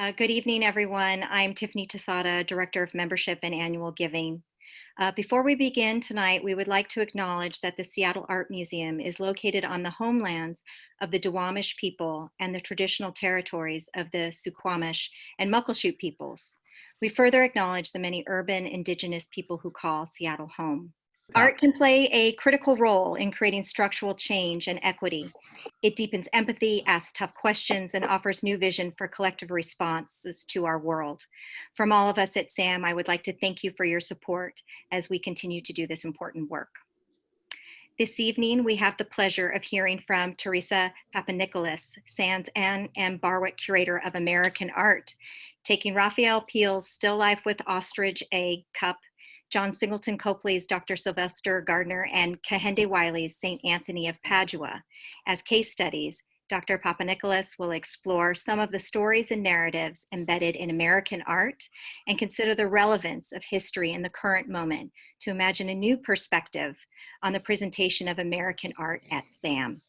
Good evening, everyone. I'm Tiffany Tasada, Director of Membership and Annual Giving. Before we begin tonight, we would like to acknowledge that the Seattle Art Museum is located on the homelands of the Duwamish people and the traditional territories of the Suquamish and Muckleshoot peoples. We further acknowledge the many urban Indigenous people who call Seattle home. Art can play a critical role in creating structural change and equity. It deepens empathy, asks tough questions, and offers new vision for collective responses to our world. From all of us at SAM, I would like to thank you for your support as we continue to do this important work. This evening, we have the pleasure of hearing from Theresa Papanikolas, SAM's Anne M. Barwick Curator of American Art, taking Raphael Peale's Still Life with Ostrich Egg Cup, John Singleton Copley's Dr. Sylvester Gardner, and Kehinde Wiley's St. Anthony of Padua. As case studies, Dr. Papanikolas will explore some of the stories and narratives embedded in American art and consider the relevance of history in the current moment to imagine a new perspective on the presentation of American art at SAM.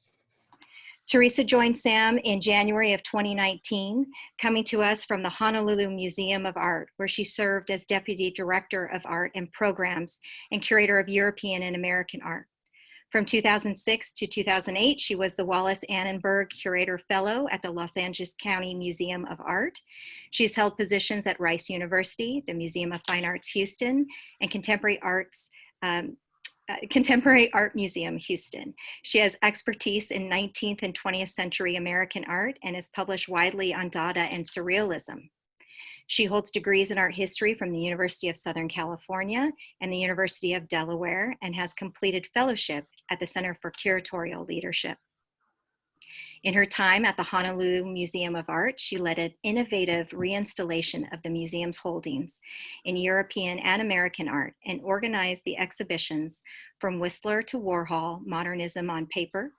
Theresa joined SAM in January of 2019, coming to us from the Honolulu Museum of Art, where she served as Deputy Director of Art and Programs and Curator of European and American Art. From 2006 to 2008, she was the Wallace Annenberg Curator Fellow at the Los Angeles County Museum of Art. She's held positions at Rice University, the Museum of Fine Arts Houston, and Contemporary Art Museum, Houston. She has expertise in 19th and 20th century American art and has published widely on Dada and Surrealism. She holds degrees in art history from the University of Southern California and the University of Delaware and has completed fellowship at the Center for Curatorial Leadership. In her time at the Honolulu Museum of Art, she led an innovative reinstallation of the museum's holdings in European and American art and organized the exhibitions from Whistler to Warhol, Modernism on Paper,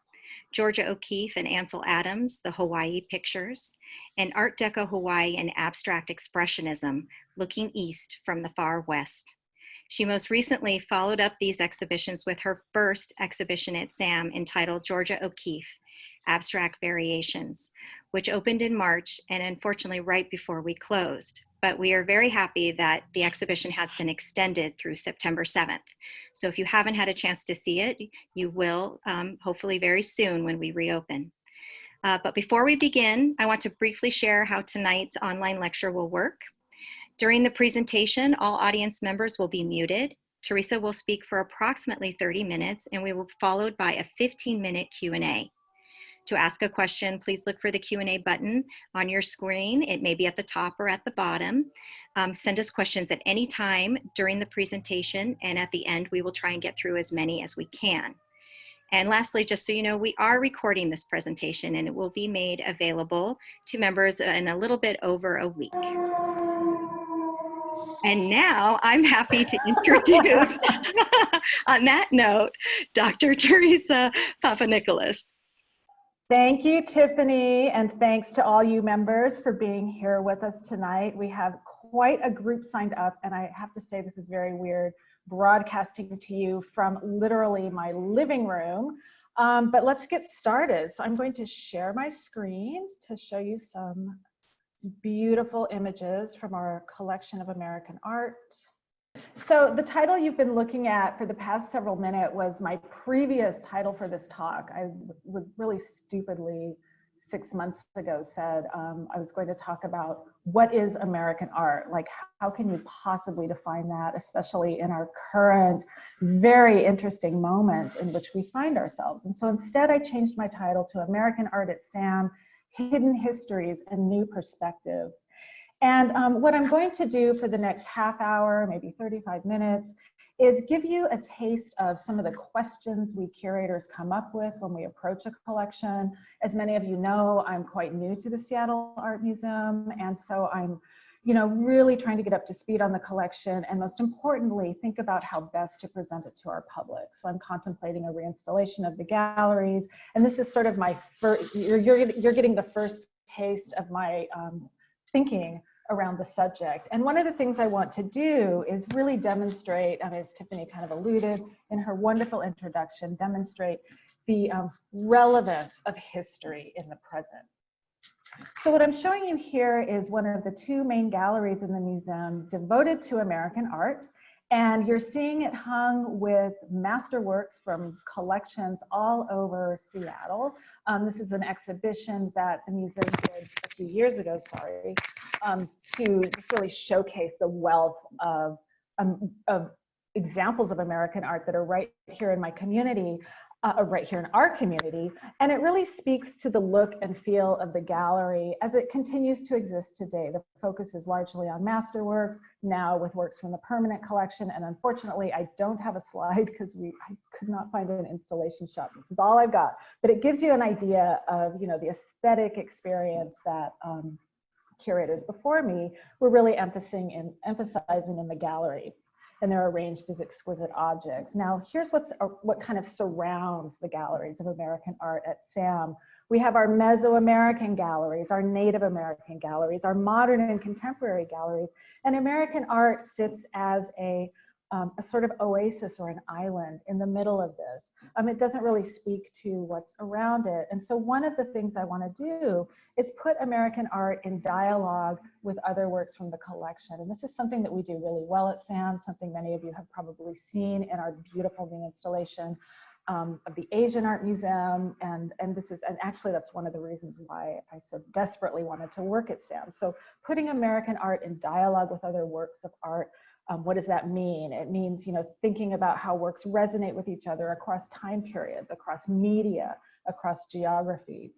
Georgia O'Keeffe and Ansel Adams, the Hawaii Pictures, and Art Deco Hawaii and Abstract Expressionism, Looking East from the Far West. She most recently followed up these exhibitions with her first exhibition at SAM entitled Georgia O'Keeffe, Abstract Variations, which opened in March and unfortunately right before we closed. But we are very happy that the exhibition has been extended through September 7th. So if you haven't had a chance to see it, you will hopefully very soon when we reopen. But before we begin, I want to briefly share how tonight's online lecture will work. During the presentation, all audience members will be muted. Theresa will speak for approximately 30 minutes and we will be followed by a 15-minute Q&A. To ask a question, please look for the Q&A button on your screen. It may be at the top or at the bottom. Send us questions at any time during the presentation, and at the end, we will try and get through as many as we can. And lastly, just so you know, we are recording this presentation and it will be made available to members in a little bit over a week. And now I'm happy to introduce, on that note, Dr. Theresa Papanikolas. Thank you, Tiffany, and thanks to all you members for being here with us tonight. We have quite a group signed up, and I have to say this is very weird, broadcasting to you from literally my living room. But let's get started. So I'm going to share my screen to show you some beautiful images from our collection of American art. So the title you've been looking at for the past several minutes was my previous title for this talk. I was really stupidly 6 months ago said I was going to talk about what is American art? Like, how can you possibly define that, especially in our current very interesting moment in which we find ourselves? And so instead I changed my title to American Art at SAM, Hidden Histories and New Perspectives. And what I'm going to do for the next half hour, maybe 35 minutes, is give you a taste of some of the questions we curators come up with when we approach a collection. As many of you know, I'm quite new to the Seattle Art Museum, and so I'm really trying to get up to speed on the collection, and most importantly, think about how best to present it to our public. So I'm contemplating a reinstallation of the galleries, and this is sort of my first, you're getting the first taste of my thinking around the subject. And one of the things I want to do is really demonstrate, as Tiffany kind of alluded in her wonderful introduction, demonstrate the relevance of history in the present. So what I'm showing you here is one of the two main galleries in the museum devoted to American art. And you're seeing it hung with masterworks from collections all over Seattle. This is an exhibition that the museum did a few years ago, to just really showcase the wealth of examples of American art that are right here in my community, right here in our community. And it really speaks to the look and feel of the gallery as it continues to exist today. The focus is largely on masterworks, now with works from the permanent collection. And unfortunately, I don't have a slide because I could not find an installation shot. This is all I've got. But it gives you an idea of, you know, the aesthetic experience that curators before me were really emphasizing in the gallery. And they're arranged as exquisite objects. Now, here's what kind of surrounds the galleries of American art at SAM. We have our Mesoamerican galleries, our Native American galleries, our modern and contemporary galleries, and American art sits as a sort of oasis or an island in the middle of this. It doesn't really speak to what's around it. And so one of the things I want to do is put American art in dialogue with other works from the collection. And this is something that we do really well at SAM, something many of you have probably seen in our beautiful new installation of the Asian Art Museum. And actually that's one of the reasons why I so desperately wanted to work at SAM. So putting American art in dialogue with other works of art. What does that mean? It means, you know, thinking about how works resonate with each other across time periods, across media, across geography.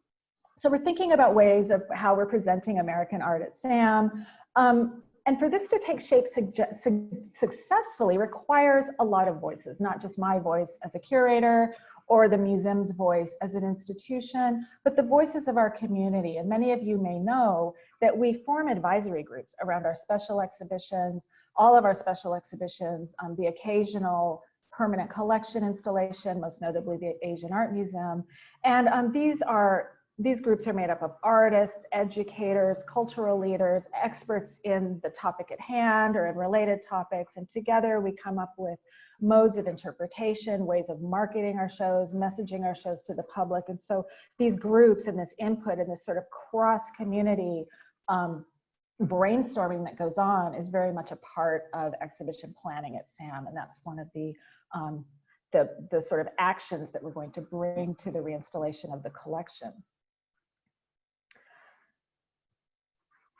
So we're thinking about ways of how we're presenting American art at SAM. And for this to take shape successfully requires a lot of voices, not just my voice as a curator or the museum's voice as an institution, but the voices of our community. And many of you may know that we form advisory groups around our special exhibitions, all of our special exhibitions, the occasional permanent collection installation, most notably the Asian Art Museum. And these groups are made up of artists, educators, cultural leaders, experts in the topic at hand or in related topics. And together we come up with modes of interpretation, ways of marketing our shows, messaging our shows to the public. And so these groups and this input and this sort of cross-community brainstorming that goes on is very much a part of exhibition planning at SAM. And that's one of the sort of actions that we're going to bring to the reinstallation of the collection.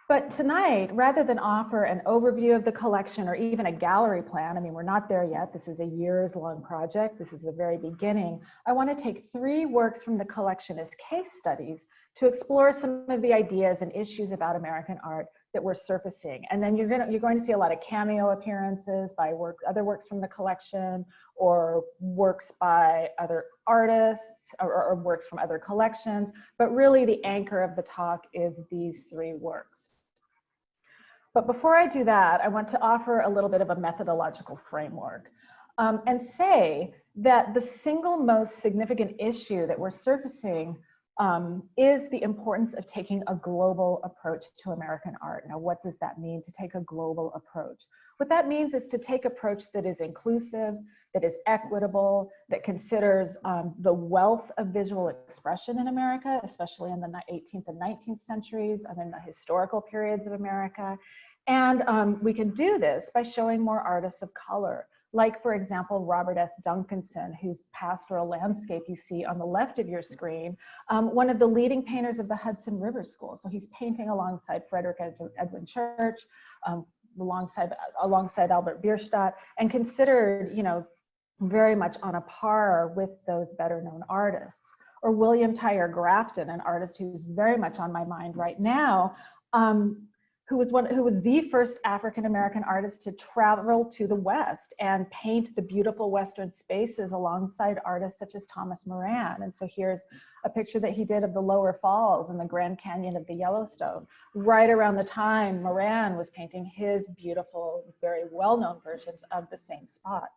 But tonight, rather than offer an overview of the collection or even a gallery plan, I mean, we're not there yet. This is a years-long project. This is the very beginning. I want to take 3 works from the collection as case studies to explore some of the ideas and issues about American art that we're surfacing. And then you're going to see a lot of cameo appearances by other works from the collection or works by other artists or works from other collections. But really the anchor of the talk is these 3 works. But before I do that, I want to offer a little bit of a methodological framework and say that the single most significant issue that we're surfacing is the importance of taking a global approach to American art. Now, what does that mean to take a global approach? What that means is to take an approach that is inclusive, that is equitable, that considers the wealth of visual expression in America, especially in the 18th and 19th centuries, and in the historical periods of America. And we can do this by showing more artists of color, like, for example, Robert S. Duncanson, whose pastoral landscape you see on the left of your screen, one of the leading painters of the Hudson River School. So he's painting alongside Frederick Edwin Church, alongside Albert Bierstadt, and considered, you know, very much on a par with those better known artists. Or William Tyre Grafton, an artist who's very much on my mind right now, who was the first African-American artist to travel to the West and paint the beautiful Western spaces alongside artists such as Thomas Moran. And so here's a picture that he did of the Lower Falls and the Grand Canyon of the Yellowstone, right around the time Moran was painting his beautiful, very well-known versions of the same spot.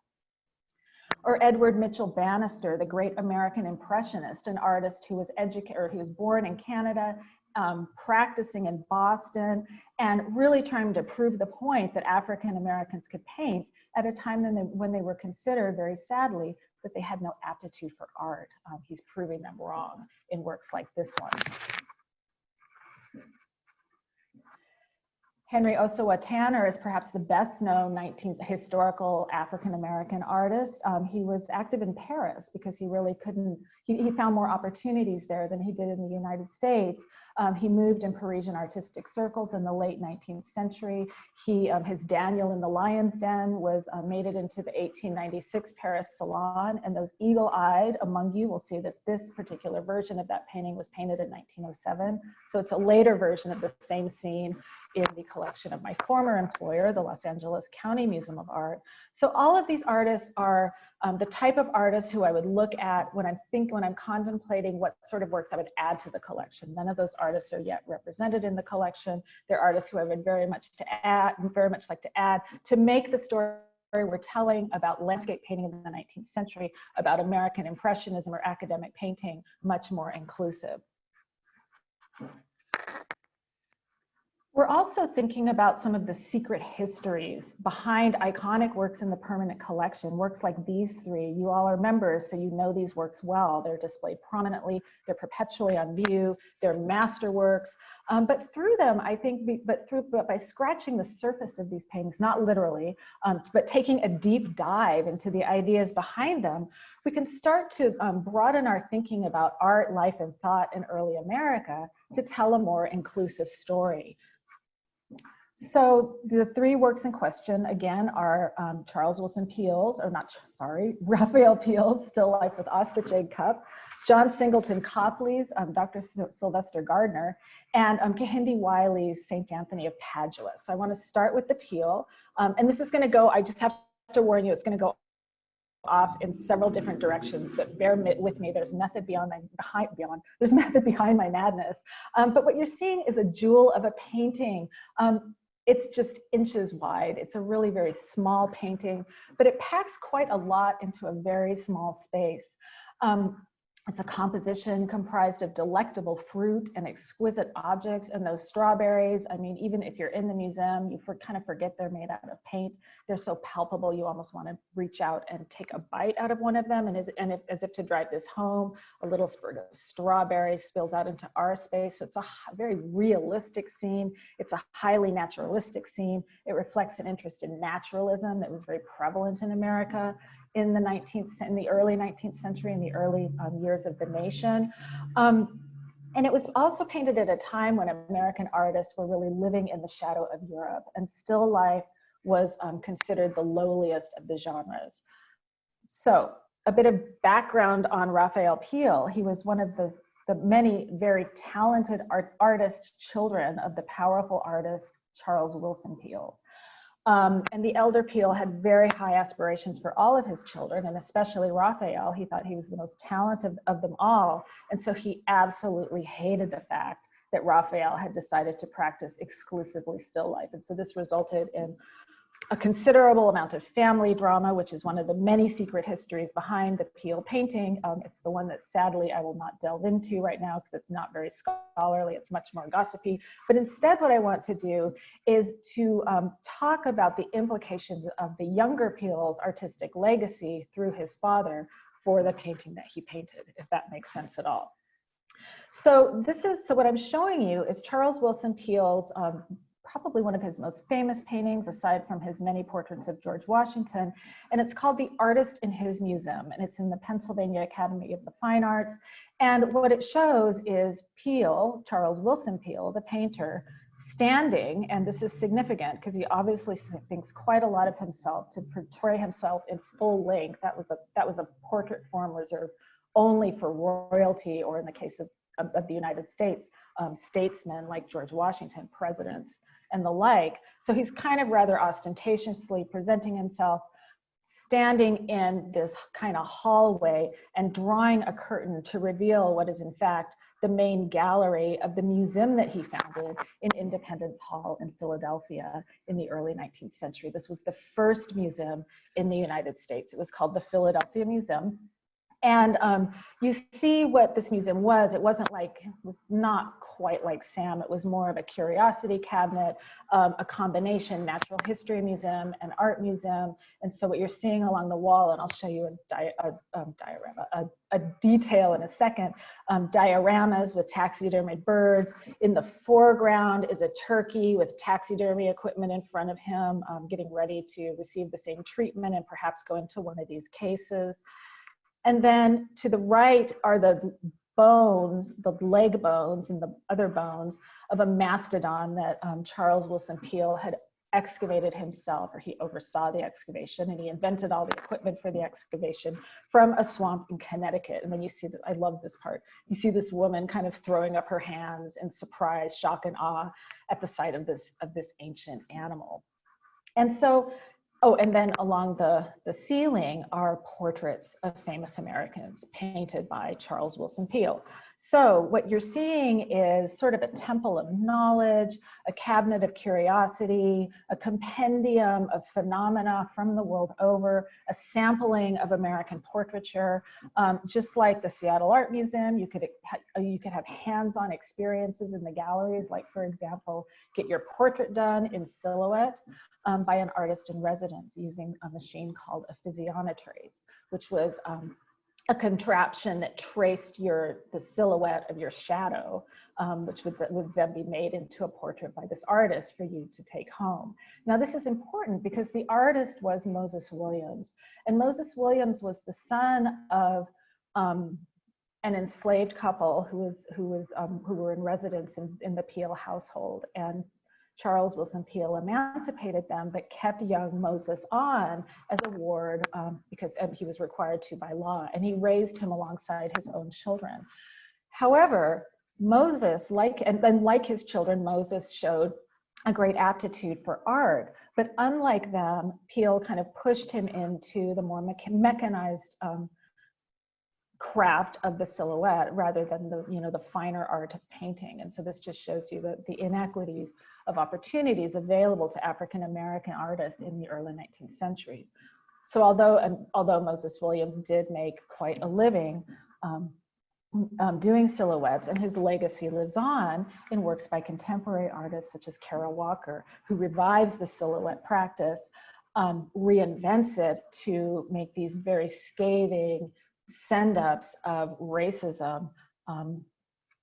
Or Edward Mitchell Banister, the great American Impressionist, an artist who was born in Canada, practicing in Boston, and really trying to prove the point that African Americans could paint at a time when they were considered, very sadly, that they had no aptitude for art. He's proving them wrong in works like this one. Henry Ossawa Tanner is perhaps the best known 19th historical African-American artist. He was active in Paris because he really couldn't, he found more opportunities there than he did in the United States. He moved in Parisian artistic circles in the late 19th century. His Daniel in the Lion's Den made it into the 1896 Paris Salon, and those eagle-eyed among you will see that this particular version of that painting was painted in 1907. So it's a later version of the same scene in the collection of my former employer, the Los Angeles County Museum of Art. So all of these artists are the type of artists who I would look at when I'm contemplating what sort of works I would add to the collection. None of those artists are yet represented in the collection. They're artists who I would very much like to add to make the story we're telling about landscape painting in the 19th century, about American Impressionism or academic painting, much more inclusive. We're also thinking about some of the secret histories behind iconic works in the permanent collection, works like these three. You all are members, so you know these works well. They're displayed prominently, they're perpetually on view, they're masterworks. But through them, I think, but by scratching the surface of these paintings, not literally, but taking a deep dive into the ideas behind them, we can start to broaden our thinking about art, life, and thought in early America to tell a more inclusive story. So the three works in question, again, are Raphael Peale's Still Life with Ostrich Egg Cup, John Singleton Copley's Dr. Sylvester Gardner, and Kehinde Wiley's St. Anthony of Padua. So I want to start with the Peale, and this is going to go, I just have to warn you, it's going to go off in several different directions, but bear with me. There's method behind my madness. But what you're seeing is a jewel of a painting. It's just inches wide. It's a really very small painting, but it packs quite a lot into a very small space. It's a composition comprised of delectable fruit and exquisite objects, and those strawberries, I mean, even if you're in the museum, you kind of forget they're made out of paint. They're so palpable, you almost want to reach out and take a bite out of one of them, as if to drive this home, a little spurt of strawberries spills out into our space. So it's a very realistic scene. It's a highly naturalistic scene. It reflects an interest in naturalism that was very prevalent in America in the early 19th century, in the early years of the nation. And it was also painted at a time when American artists were really living in the shadow of Europe, and still life was considered the lowliest of the genres. So a bit of background on Raphael Peale. He was one of the many very talented artist children of the powerful artist Charles Willson Peale. And the elder Peale had very high aspirations for all of his children, and especially Raphael. He thought he was the most talented of them all. And so he absolutely hated the fact that Raphael had decided to practice exclusively still life. And so this resulted in a considerable amount of family drama, which is one of the many secret histories behind the Peale painting. It's the one that sadly I will not delve into right now because it's not very scholarly, it's much more gossipy. But instead what I want to do is to talk about the implications of the younger Peale's artistic legacy through his father for the painting that he painted, if that makes sense at all. So what I'm showing you is Charles Willson Peale's probably one of his most famous paintings, aside from his many portraits of George Washington, and it's called The Artist in His Museum, and it's in the Pennsylvania Academy of the Fine Arts. And what it shows is Peale, Charles Willson Peale, the painter, standing, and this is significant because he obviously thinks quite a lot of himself to portray himself in full length. That was a portrait form reserved only for royalty, or in the case of the United States, statesmen like George Washington, presidents, and the like. So he's kind of rather ostentatiously presenting himself, standing in this kind of hallway and drawing a curtain to reveal what is in fact the main gallery of the museum that he founded in Independence Hall in Philadelphia in the early 19th century. This was the first museum in the United States. It was called the Philadelphia Museum. And you see what this museum was. It was not quite like Sam. It was more of a curiosity cabinet, a combination natural history museum and art museum. And so what you're seeing along the wall, and I'll show you a detail in a second, dioramas with taxidermied birds. In the foreground is a turkey with taxidermy equipment in front of him, getting ready to receive the same treatment and perhaps go into one of these cases. And then to the right are the bones, the leg bones and the other bones of a mastodon that Charles Willson Peale had excavated himself, or he oversaw the excavation, and he invented all the equipment for the excavation from a swamp in Connecticut. And then you see that, I love this part, you see this woman kind of throwing up her hands in surprise, shock, and awe at the sight of this ancient animal. And so, oh, and then along the ceiling are portraits of famous Americans painted by Charles Willson Peale. So what you're seeing is sort of a temple of knowledge, a cabinet of curiosity, a compendium of phenomena from the world over, a sampling of American portraiture. Just like the Seattle Art Museum, you could have hands-on experiences in the galleries, like, for example, get your portrait done in silhouette by an artist in residence using a machine called a physionotrace, which was a contraption that traced the silhouette of your shadow, which would then be made into a portrait by this artist for you to take home. Now, this is important because the artist was Moses Williams, and Moses Williams was the son of an enslaved couple who were in residence in the Peale household, and Charles Willson Peale emancipated them, but kept young Moses on as a ward because he was required to by law, and he raised him alongside his own children. However, Moses, like his children, Moses showed a great aptitude for art, but unlike them, Peale kind of pushed him into the more mechanized craft of the silhouette rather than the finer art of painting. And so this just shows you the inequities of opportunities available to African American artists in the early 19th century. So although Moses Williams did make quite a living doing silhouettes, and his legacy lives on in works by contemporary artists such as Kara Walker, who revives the silhouette practice, reinvents it to make these very scathing send-ups of racism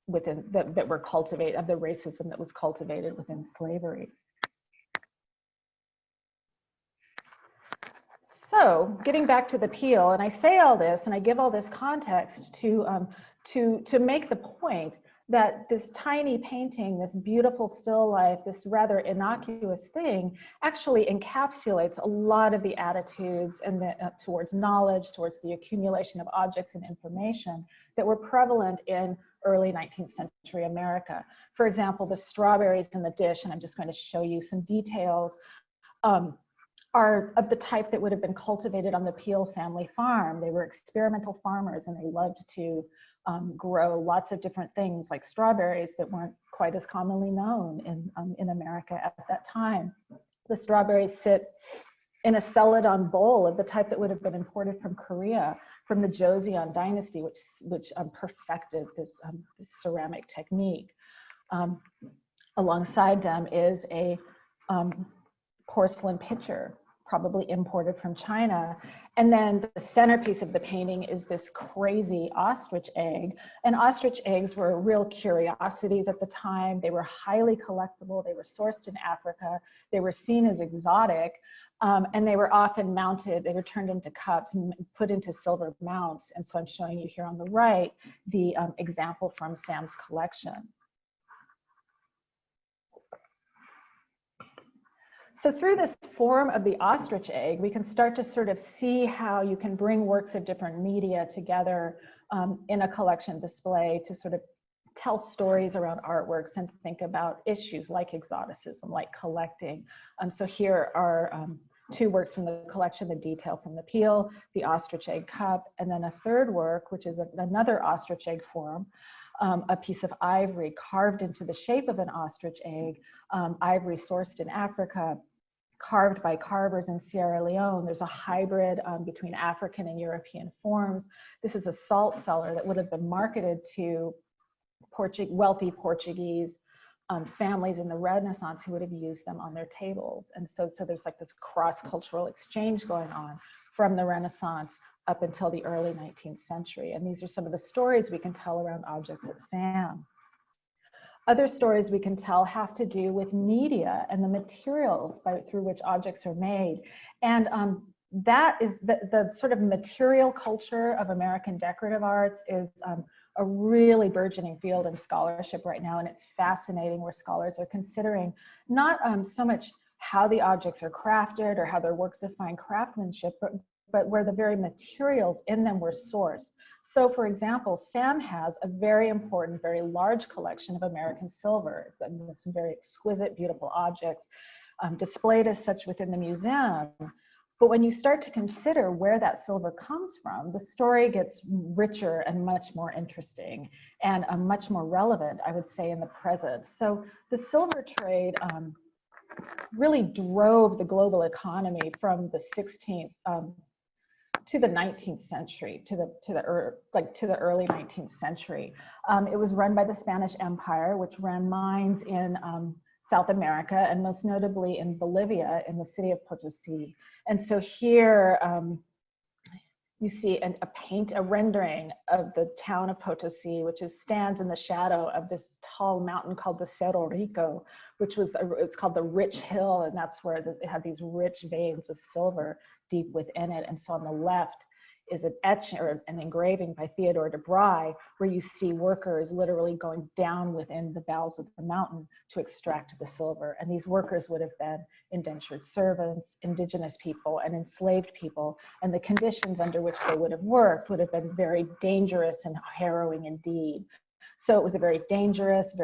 that were cultivated, of the racism that was cultivated within slavery. So getting back to the Peale, and I say all this and I give all this context to make the point that this tiny painting, this beautiful still life, this rather innocuous thing actually encapsulates a lot of the attitudes and towards knowledge, towards the accumulation of objects and information that were prevalent in early 19th century America. For example, the strawberries in the dish, and I'm just going to show you some details, are of the type that would have been cultivated on the Peale family farm. They were experimental farmers, and they loved to grow lots of different things like strawberries that weren't quite as commonly known in America at that time. The strawberries sit in a celadon bowl of the type that would have been imported from Korea, from the Joseon dynasty, which perfected this ceramic technique. Alongside them is a porcelain pitcher, probably imported from China. And then the centerpiece of the painting is this crazy ostrich egg. And ostrich eggs were real curiosities at the time. They were highly collectible. They were sourced in Africa. They were seen as exotic. And they were often mounted, they were turned into cups and put into silver mounts. And so I'm showing you here on the right, the example from Sam's collection. So through this form of the ostrich egg, we can start to sort of see how you can bring works of different media together in a collection display to sort of tell stories around artworks and think about issues like exoticism, like collecting. So here are two works from the collection, the detail from the Peale, the Ostrich Egg Cup, and then a third work, which is another ostrich egg form, a piece of ivory carved into the shape of an ostrich egg, ivory sourced in Africa, carved by carvers in Sierra Leone. There's a hybrid between African and European forms. This is a salt cellar that would have been marketed to wealthy Portuguese families in the Renaissance who would have used them on their tables. And so there's like this cross-cultural exchange going on from the Renaissance up until the early 19th century. And these are some of the stories we can tell around objects at SAM. Other stories we can tell have to do with media and the materials through which objects are made. And that is the sort of material culture of American decorative arts is a really burgeoning field in scholarship right now. And it's fascinating where scholars are considering not so much how the objects are crafted or how they're works of fine craftsmanship, but where the very materials in them were sourced. So for example, SAM has a very important, very large collection of American silver, with some very exquisite, beautiful objects displayed as such within the museum. But when you start to consider where that silver comes from, the story gets richer and much more interesting and much more relevant, I would say, in the present. So the silver trade really drove the global economy from the 16th to the 19th century, to the early 19th century. It was run by the Spanish Empire, which ran mines in South America, and most notably in Bolivia, in the city of Potosi. And so here you see a rendering of the town of Potosi, which stands in the shadow of this tall mountain called the Cerro Rico, which it's called the Rich Hill, and that's where it had these rich veins of silver deep within it. And so on the left is an etching or an engraving by Theodore de Bry, where you see workers literally going down within the bowels of the mountain to extract the silver. And these workers would have been indentured servants, indigenous people, and enslaved people. And the conditions under which they would have worked would have been very dangerous and harrowing indeed. So it was a very dangerous,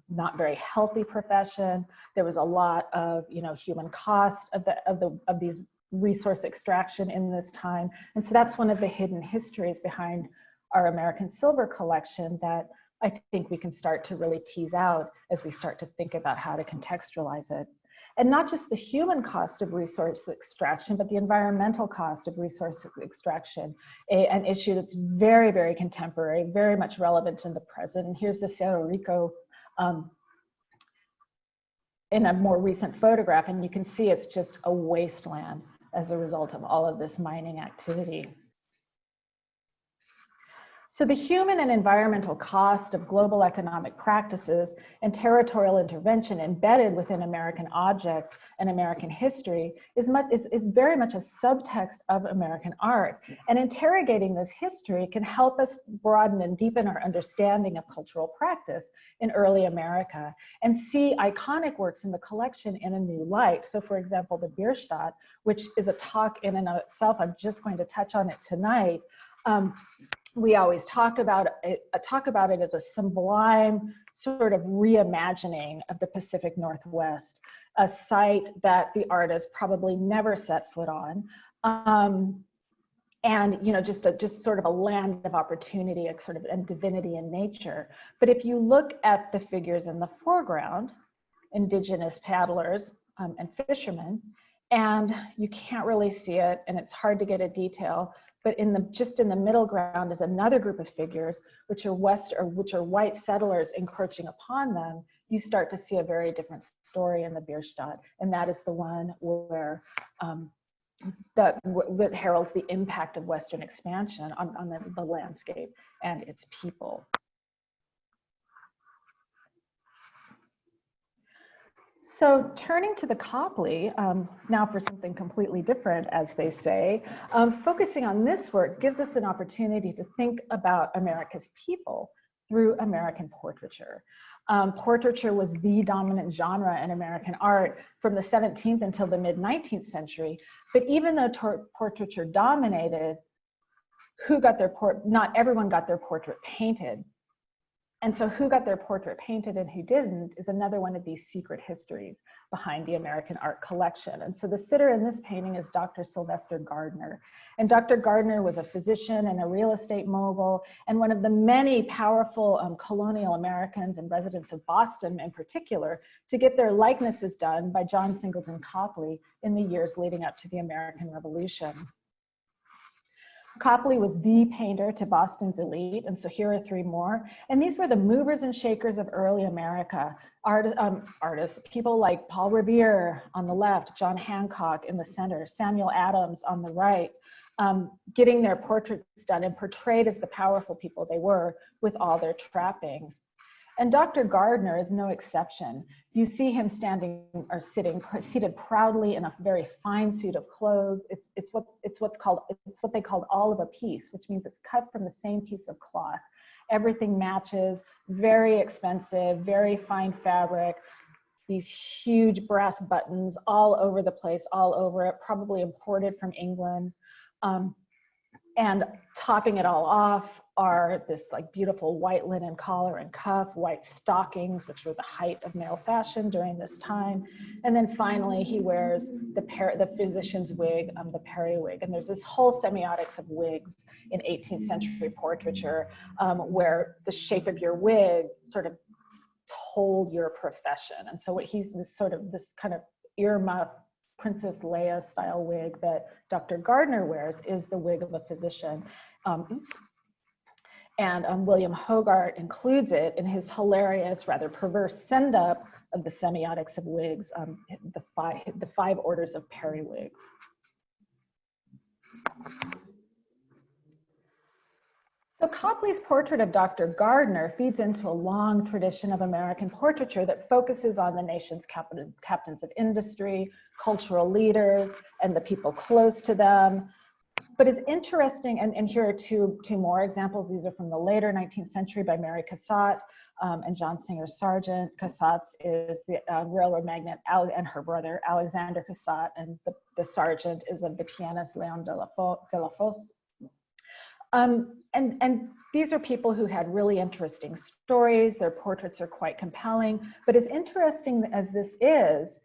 not very healthy profession. There was a lot of human cost of these resource extraction in this time. And so that's one of the hidden histories behind our American silver collection that I think we can start to really tease out as we start to think about how to contextualize it. And not just the human cost of resource extraction, but the environmental cost of resource extraction, an issue that's very, very contemporary, very much relevant in the present. And here's the Cerro Rico in a more recent photograph, and you can see it's just a wasteland as a result of all of this mining activity. So the human and environmental cost of global economic practices and territorial intervention embedded within American objects and American history is very much a subtext of American art. And interrogating this history can help us broaden and deepen our understanding of cultural practice in early America and see iconic works in the collection in a new light. So for example, the Bierstadt, which is a talk in and of itself, I'm just going to touch on it tonight. We always talk about it as a sublime sort of reimagining of the Pacific Northwest, a site that the artist probably never set foot on, and just sort of a land of opportunity, and divinity in nature. But if you look at the figures in the foreground, indigenous paddlers and fishermen, and you can't really see it, and it's hard to get a detail. But just in the middle ground is another group of figures, which are white settlers encroaching upon them. You start to see a very different story in the Bierstadt, and that is the one where that heralds the impact of Western expansion on the landscape and its people. So turning to the Copley, now for something completely different, as they say, focusing on this work gives us an opportunity to think about America's people through American portraiture. Portraiture was the dominant genre in American art from the 17th until the mid-19th century. But even though portraiture dominated, not everyone got their portrait painted. And so who got their portrait painted and who didn't is another one of these secret histories behind the American art collection. And so the sitter in this painting is Dr. Sylvester Gardner. And Dr. Gardner was a physician and a real estate mogul, and one of the many powerful colonial Americans and residents of Boston in particular to get their likenesses done by John Singleton Copley in the years leading up to the American Revolution. Copley was the painter to Boston's elite, and so here are three more. And these were the movers and shakers of early America. Artists, people like Paul Revere on the left, John Hancock in the center, Samuel Adams on the right, getting their portraits done and portrayed as the powerful people they were with all their trappings. And Dr. Gardner is no exception. You see him standing or seated proudly in a very fine suit of clothes. It's what they called all of a piece, which means it's cut from the same piece of cloth. Everything matches, very expensive, very fine fabric, these huge brass buttons all over the place, all over it, probably imported from England. And topping it all off are this like beautiful white linen collar and cuff, white stockings, which were the height of male fashion during this time. And then finally, he wears the physician's wig, the periwig. And there's this whole semiotics of wigs in 18th century portraiture, where the shape of your wig sort of told your profession. And so what he's this kind of earmuff Princess Leia style wig that Dr. Gardner wears is the wig of a physician. And William Hogarth includes it in his hilarious, rather perverse send-up of the semiotics of wigs, the five orders of periwigs. So Copley's portrait of Dr. Gardner feeds into a long tradition of American portraiture that focuses on the nation's captains of industry, cultural leaders, and the people close to them. But it's interesting, and here are two more examples. These are from the later 19th century by Mary Cassatt and John Singer Sargent. Cassatt is the railroad magnate and her brother Alexander Cassatt, and the Sargent is of the pianist Léon de la Fosse. And these are people who had really interesting stories. Their portraits are quite compelling. But as interesting as this is,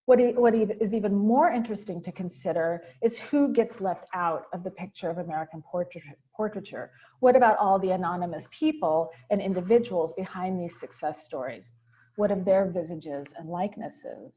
what is even more interesting to consider is who gets left out of the picture of American portraiture. What about all the anonymous people and individuals behind these success stories? What of their visages and likenesses?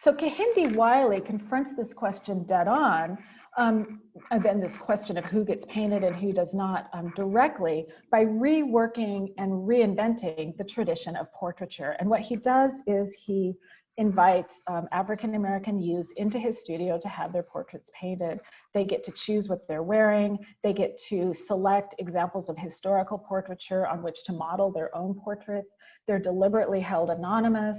So Kehinde Wiley confronts this question dead on, and then this question of who gets painted and who does not directly by reworking and reinventing the tradition of portraiture. And what he does is he invites African-American youths into his studio to have their portraits painted. They get to choose what they're wearing. They get to select examples of historical portraiture on which to model their own portraits. They're deliberately held anonymous.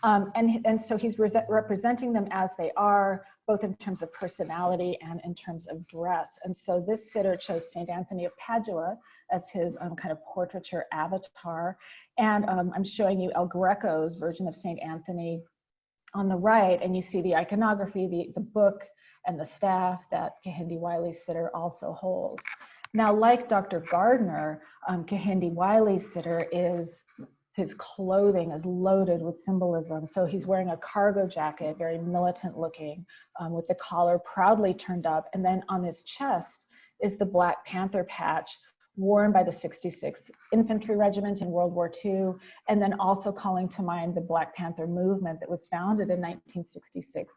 And so he's representing them as they are, both in terms of personality and in terms of dress. And so this sitter chose St. Anthony of Padua as his kind of portraiture avatar. And I'm showing you El Greco's version of St. Anthony on the right, and you see the iconography, the book, and the staff that Kehinde Wiley's sitter also holds. Now, like Dr. Gardner, Kehinde Wiley's sitter his clothing is loaded with symbolism. So he's wearing a cargo jacket, very militant looking, with the collar proudly turned up. And then on his chest is the Black Panther patch worn by the 66th Infantry Regiment in World War II, and then also calling to mind the Black Panther movement that was founded in 1966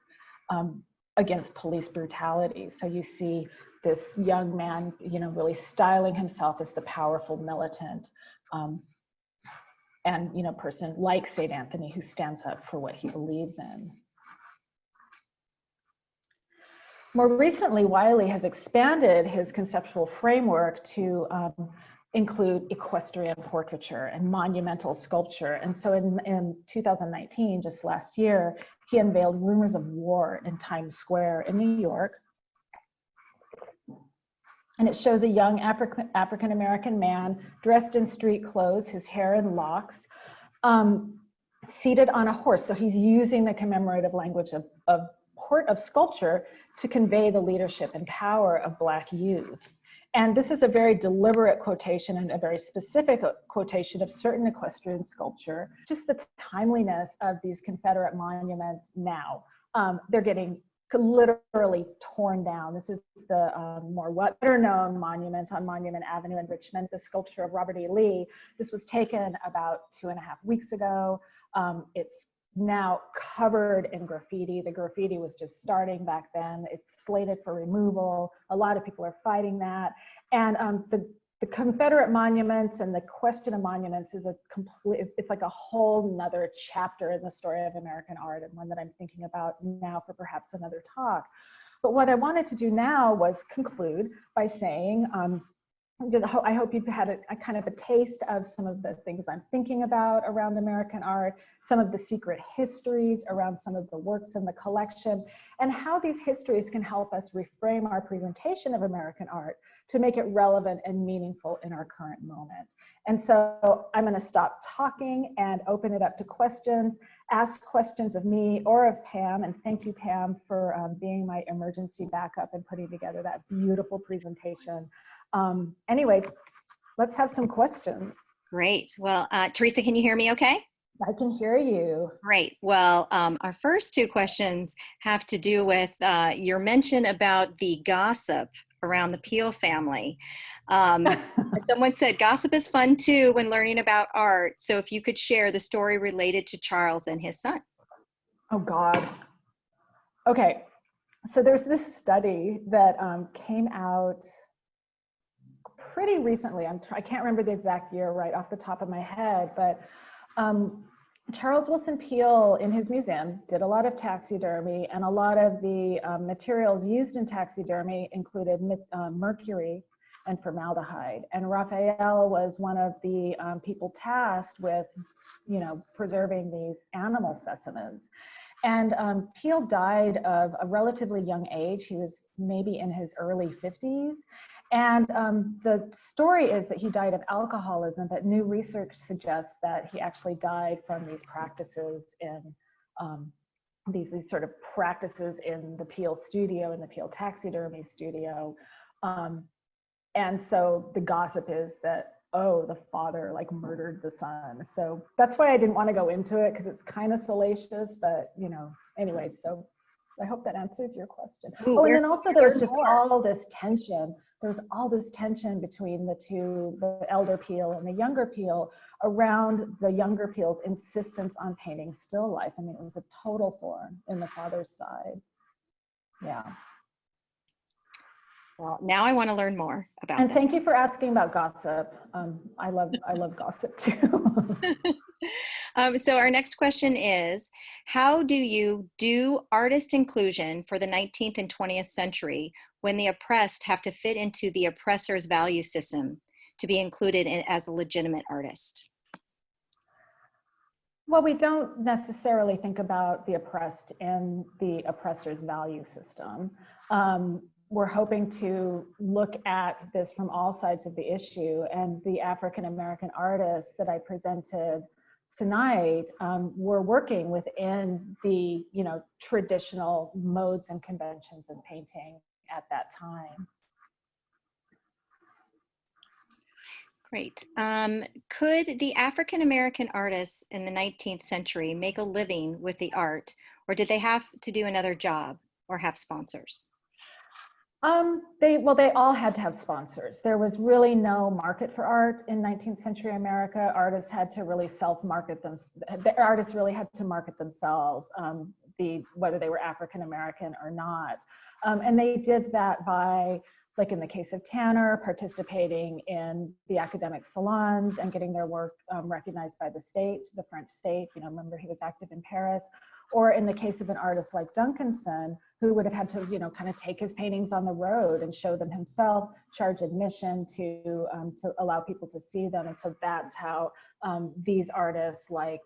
against police brutality. So you see this young man, really styling himself as the powerful militant, and person like St. Anthony who stands up for what he believes in. More recently, Wiley has expanded his conceptual framework to include equestrian portraiture and monumental sculpture. And so in 2019, just last year, he unveiled Rumors of War in Times Square in New York. And it shows a young African-American man dressed in street clothes, his hair in locks, seated on a horse. So he's using the commemorative language of sculpture to convey the leadership and power of Black youths. And this is a very deliberate quotation and a very specific quotation of certain equestrian sculpture. Just the timeliness of these Confederate monuments now. They're getting literally torn down. This is the more better known monument on Monument Avenue in Richmond, the sculpture of Robert E. Lee. This was taken about 2.5 weeks ago. It's now covered in graffiti. The graffiti was just starting back then. It's slated for removal. A lot of people are fighting that. And the Confederate monuments and the question of monuments is it's like a whole nother chapter in the story of American art, and one that I'm thinking about now for perhaps another talk. But what I wanted to do now was conclude by saying, I hope you've had a kind of a taste of some of the things I'm thinking about around American art, some of the secret histories around some of the works in the collection, and how these histories can help us reframe our presentation of American art to make it relevant and meaningful in our current moment. And so I'm going to stop talking and open it up to questions. Ask questions of me or of Pam, and thank you, Pam, for being my emergency backup and putting together that beautiful presentation. Anyway, let's have some questions. Great. Well, Theresa, can you hear me okay? I can hear you. Great. Well, our first two questions have to do with your mention about the gossip around the Peale family. Someone said gossip is fun too when learning about art. So if you could share the story related to Charles and his son. Oh God. Okay. So there's this study that came out pretty recently. I can't remember the exact year right off the top of my head, but Charles Willson Peale in his museum did a lot of taxidermy, and a lot of the materials used in taxidermy included mercury and formaldehyde. And Raphaelle was one of the people tasked with, preserving these animal specimens. And Peale died of a relatively young age. He was maybe in his early 50s. And the story is that he died of alcoholism, but new research suggests that he actually died from these practices in these sort of practices in the Peale studio, in the Peale taxidermy studio. And so the gossip is that, oh, the father like murdered the son. So that's why I didn't want to go into it, because it's kind of salacious, but anyway, so I hope that answers your question. Ooh, and then also there was just all this tension. There was all this tension between the two, the elder Peale and the younger Peale, around the younger Peale's insistence on painting still life. I mean, it was a total thorn in the father's side. Yeah. Well, now I want to learn more about And that. thank you for asking about gossip. I love gossip too. So our next question is, how do you do artist inclusion for the 19th and 20th century when the oppressed have to fit into the oppressor's value system to be included as a legitimate artist? Well, we don't necessarily think about the oppressed in the oppressor's value system. We're hoping to look at this from all sides of the issue, and the African American artists that I presented tonight were working within the traditional modes and conventions in painting at that time. Great. Could the African American artists in the 19th century make a living with the art, or did they have to do another job or have sponsors? They all had to have sponsors. There was really no market for art in 19th century America. Artists had to really self-market them. The artists really had to market themselves, whether they were African American or not. And they did that by, like in the case of Tanner, participating in the academic salons and getting their work recognized by the state, the French state. Remember, he was active in Paris. Or in the case of an artist like Duncanson, who would have had to, kind of take his paintings on the road and show them himself, charge admission to allow people to see them. And so that's how these artists, like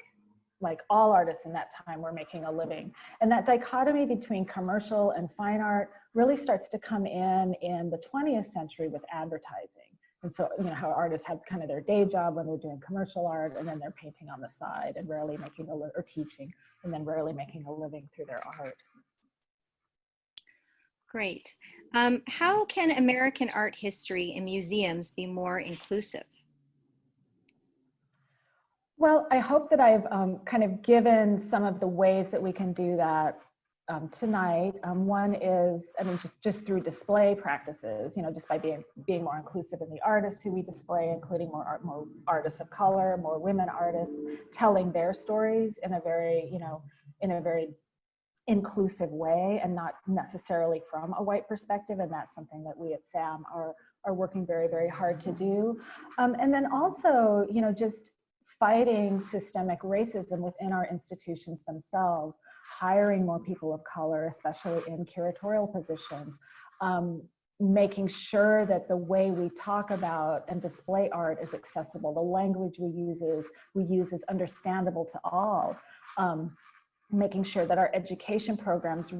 all artists in that time, were making a living. And that dichotomy between commercial and fine art really starts to come in the 20th century with advertising. And so, how artists have kind of their day job when they're doing commercial art, and then they're painting on the side and rarely making or teaching, and then rarely making a living through their art. Great. How can American art history in museums be more inclusive? Well, I hope that I've kind of given some of the ways that we can do that tonight. One is, I mean, just through display practices, you know, just by being more inclusive in the artists who we display, including more artists of color, more women artists, telling their stories in a very, you know, in a very inclusive way and not necessarily from a white perspective. And that's something that we at SAM are working very, very hard to do. And then also, you know, just fighting systemic racism within our institutions themselves, hiring more people of color, especially in curatorial positions, making sure that the way we talk about and display art is accessible, the language we use is understandable to all, making sure that our education programs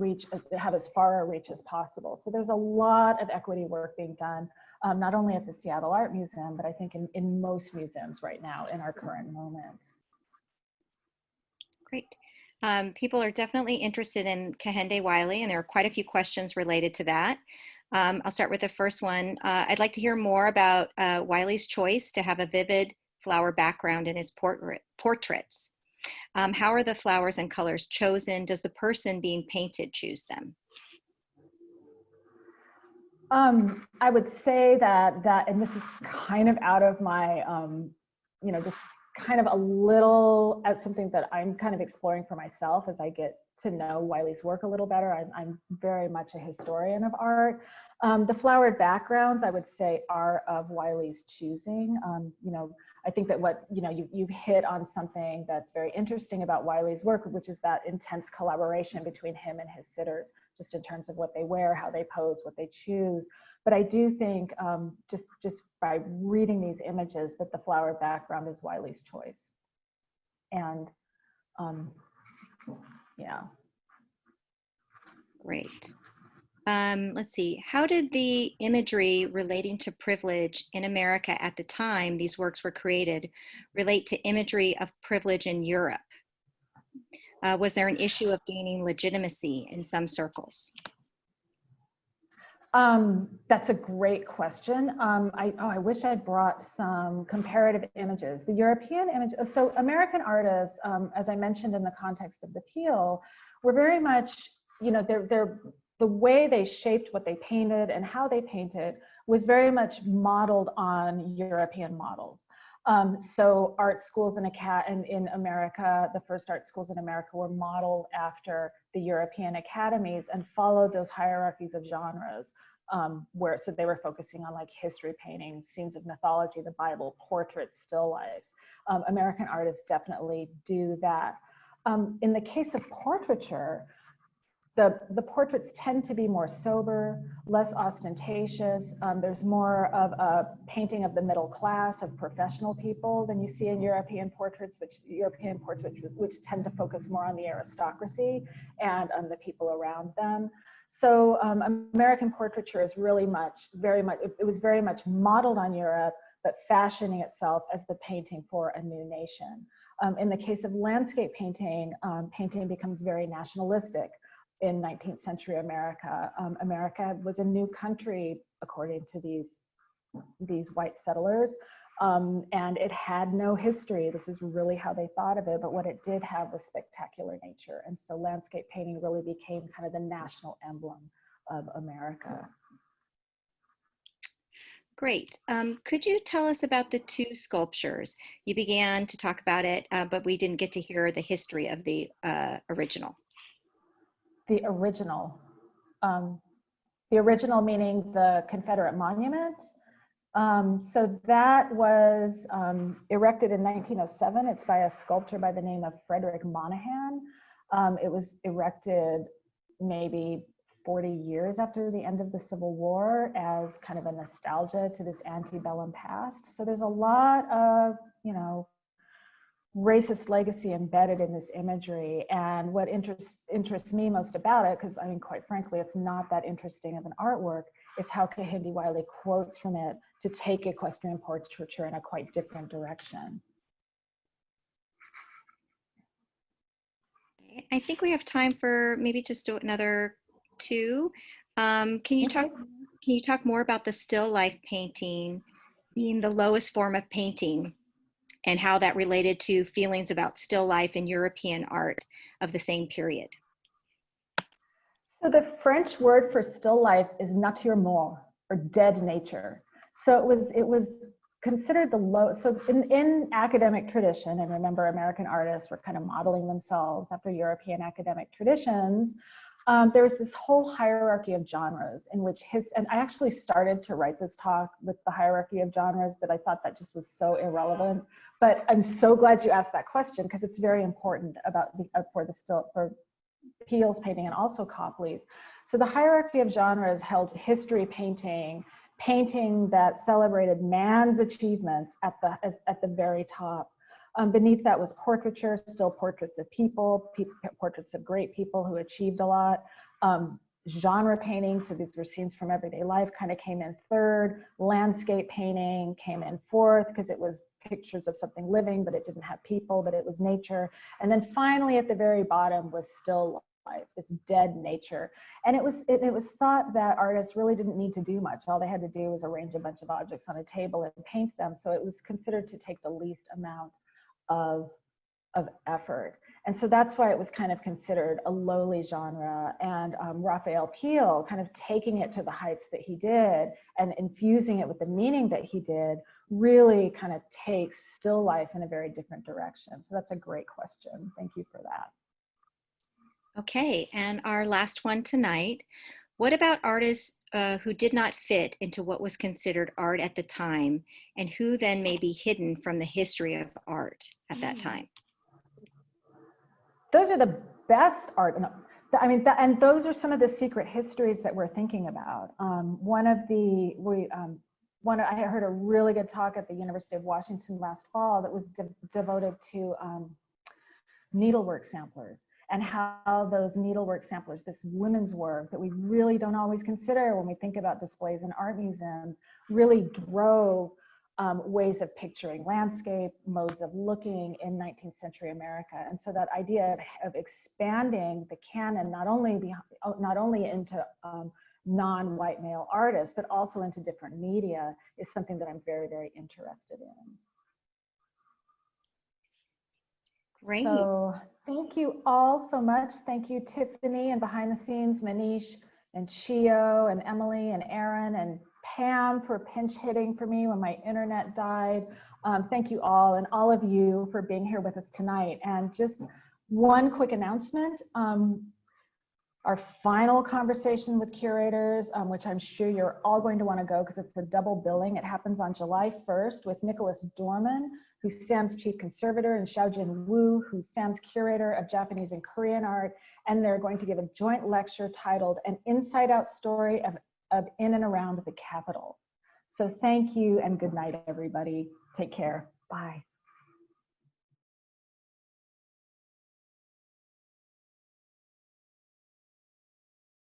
have as far a reach as possible. So there's a lot of equity work being done, not only at the Seattle Art Museum, but I think in most museums right now in our current moment. Great. People are definitely interested in Kehinde Wiley, and there are quite a few questions related to that. I'll start with the first one. I'd like to hear more about Wiley's choice to have a vivid flower background in his portraits. How are the flowers and colors chosen? Does the person being painted choose them? I would say that and this is kind of out of my, you know, just kind of a little as something that I'm kind of exploring for myself as I get to know Wiley's work a little better. I'm very much a historian of art. The flowered backgrounds, I would say, are of Wiley's choosing. You know, I think that what, you know, you've hit on something that's very interesting about Wiley's work, which is that intense collaboration between him and his sitters, just in terms of what they wear, how they pose, what they choose. But I do think just by reading these images that the flower background is Wiley's choice. And yeah. Great. Let's see, how did the imagery relating to privilege in America at the time these works were created relate to imagery of privilege in Europe? Was there an issue of gaining legitimacy in some circles? That's a great question. I wish I'd brought some comparative images. The European image, so American artists, as I mentioned in the context of the Peale, were very much, you know, the way they shaped what they painted and how they painted was very much modeled on European models. So art schools in America, the first art schools in America were modeled after the European academies and followed those hierarchies of genres, so they were focusing on like history painting, scenes of mythology, the Bible, portraits, still lifes. American artists definitely do that. In the case of portraiture, the portraits tend to be more sober, less ostentatious. There's more of a painting of the middle class, of professional people than you see in European portraits, which tend to focus more on the aristocracy and on the people around them. So American portraiture is really it was very much modeled on Europe, but fashioning itself as the painting for a new nation. In the case of landscape painting, painting becomes very nationalistic. In 19th century America. America was a new country, according to these white settlers, and it had no history. This is really how they thought of it, but what it did have was spectacular nature. And so landscape painting really became kind of the national emblem of America. Great. Could you tell us about the two sculptures? You began to talk about it, but we didn't get to hear the history of the original. The original meaning the Confederate Monument. So that was erected in 1907. It's by a sculptor by the name of Frederick Monahan. It was erected maybe 40 years after the end of the Civil War as kind of a nostalgia to this antebellum past. So there's a lot of, you know, racist legacy embedded in this imagery. And what interests me most about it, because I mean, quite frankly, it's not that interesting of an artwork, is how Kehinde Wiley quotes from it to take equestrian portraiture in a quite different direction. I think we have time for maybe just another two. Can you talk more about the still life painting being the lowest form of painting and how that related to feelings about still life in European art of the same period? So the French word for still life is nature morte, or dead nature. So it was considered the low. So in academic tradition, and remember, American artists were kind of modeling themselves after European academic traditions. There was this whole hierarchy of genres in which and I actually started to write this talk with the hierarchy of genres, but I thought that just was so irrelevant. But I'm so glad you asked that question, because it's very important about for Peale's painting and also Copley's. So the hierarchy of genres held history painting, painting that celebrated man's achievements at the very top. Beneath that was portraiture, still portraits of people, portraits of great people who achieved a lot. Genre painting, so these were scenes from everyday life, kind of came in third. Landscape painting came in fourth, because it was pictures of something living, but it didn't have people, but it was nature. And then finally at the very bottom was still life, this dead nature. And it was thought that artists really didn't need to do much. All they had to do was arrange a bunch of objects on a table and paint them. So it was considered to take the least amount of effort. And so that's why it was kind of considered a lowly genre. And Raphael Peale kind of taking it to the heights that he did and infusing it with the meaning that he did really kind of takes still life in a very different direction. So that's a great question. Thank you for that. Okay, and our last one tonight. What about artists who did not fit into what was considered art at the time, and who then may be hidden from the history of art at that time? Those are the best art. And those are some of the secret histories that we're thinking about. I heard a really good talk at the University of Washington last fall that was devoted to needlework samplers, and how those needlework samplers, this women's work that we really don't always consider when we think about displays in art museums, really drove ways of picturing landscape, modes of looking in 19th century America. And so that idea of expanding the canon, not only into non-white male artists, but also into different media, is something that I'm very, very interested in. Great. So thank you all so much. Thank you, Tiffany, and behind the scenes, Manish and Chio and Emily and Aaron and Pam for pinch hitting for me when my internet died. Thank you all, and all of you for being here with us tonight. And just one quick announcement. Our final conversation with curators, which I'm sure you're all going to want to go because it's a double billing. It happens on July 1st with Nicholas Dorman, who's Sam's chief conservator, and Xiaojin Wu, who's Sam's curator of Japanese and Korean art. And they're going to give a joint lecture titled An Inside Out Story of In and Around the Capitol. So thank you and good night, everybody. Take care. Bye.